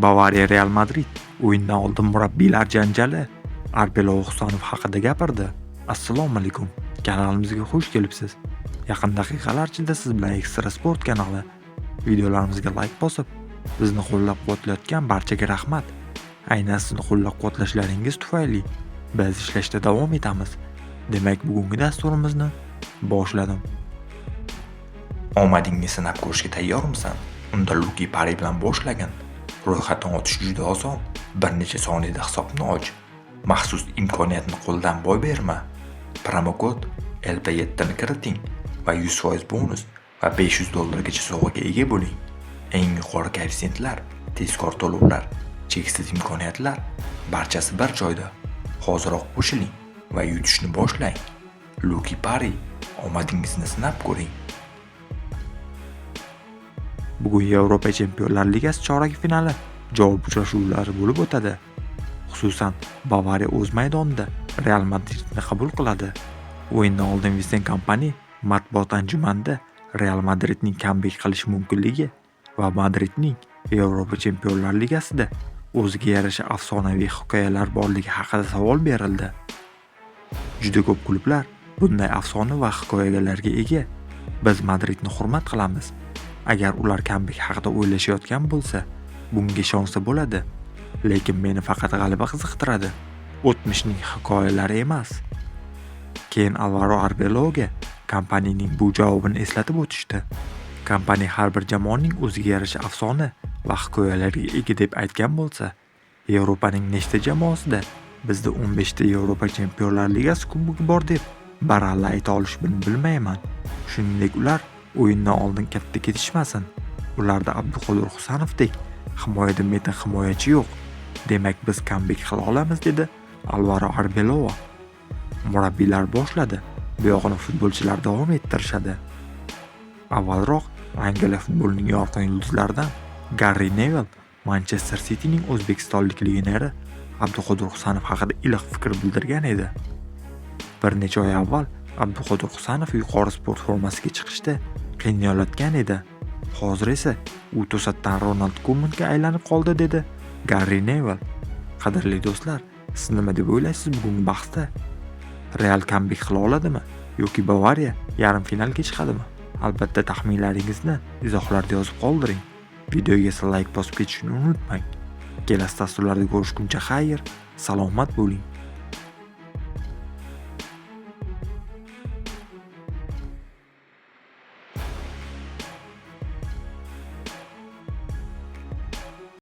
Bavariya Real Madrid o'yindan oldin murabbiylar janjali. Arbeloa Husanov haqida gapirdi. Assalomu alaykum. Kanalimizga xush kelibsiz. Yaqin daqiqalar ichida siz bilan Ekstra Sport kanali. Videolarimizga like bosib, bizni qo'llab-quvvatlayotgan barchaga rahmat. Aynan sizni qo'llab-quvvatlashlaringiz tufayli biz ishlashda davom etamiz. Demak, bugungi dasturimizni boshladim. Omadingni sinab ko'rishga tayyormisan? Unda Luki Pari bilan boshlagan. Ro'yxatdan o'tish juda oson. Bir necha soniyada hisobni och. Maxsus imkoniyatni qo'ldan boy berma. Promokod LP7 ni kiriting va 100% bonus va $500 sovg'aga ega bo'ling. Eng yuqori koeffitsiyentlar, tezkor to'lovlar, cheksiz imkoniyatlar barchasi bir joyda. Hoziroq qo'shiling va yutishni boshlang. Luki Pari, omadingizni sinab ko'ring. Bugun Yevropa Chempionlar Ligasi chorak finali javob uchrashuvlari bo'lib o'tadi. Xususan, Bavariya o'z maydonida Real Madridni qabul qiladi. O'yindan oldin Vincent Kompany matbuot anjumanida Real Madridning comeback qilish mumkinligi va Madridning Yevropa Chempionlar Ligasida o'ziga yarasha afsonaviy hikoyalar borligi haqida savol berildi. Juda ko'p klublar bunday afsona va hikoyalarga ega. Biz Madridni hurmat qilamiz. Agar ular comeback haqida o'ylashayotgan bo'lsa, bunga ishonsa bo'ladi. Lekin meni faqat g'alaba qiziqtiradi, o'tmishning hikoyalari emas. Keyin Alvaro Arbeloaga kompaniyaning bu javobini eslatib o'tishdi. Kompaniya har bir jamoaning o'ziga yarasha afsona va hikoyalarga ega deb aytgan bo'lsa, Yevropaning nechta jamoasida bizda 15 ta Yevropa Chempionlar Ligasi kubogi bor deb baralla ayta olishimni bilmayman. Shuningdek, ular o'yindan oldin katta ketishmasin. Ularda Abduqodir Husanovdek himoyada metin himoyachi yo'q. Demak, biz comeback qila olamiz, dedi Alvaro Arbeloa. Murabbiylar boshladi, bu yoqni futbolchilar davom ettirishadi. Avvalroq Angliya futbolining yorqin yulduzlaridan Gary Neville Manchester Cityning o'zbekistonlik legioneri Abduqodir Husanov haqida iliq fikr bildirgan edi. Bir necha oy avval Abduqodir Husanov yuqori sport formasiga chiqishda qiynalayotgan edi. Hozir esa u to'satdan Ronald Koemanga aylanib qoldi, dedi Gary Neville. Qadrli do'stlar, siz nima deb o'ylaysiz bugungi bahsda? Real comeback qila oladimi yoki Bavariya yarim finalga chiqadimi? Albatta taxminlaringizni izohlarda yozib qoldiring. Videoga like bosib ketishni unutmang. Kelasi dasturlarda ko'rishguncha xayr, salomat bo'ling.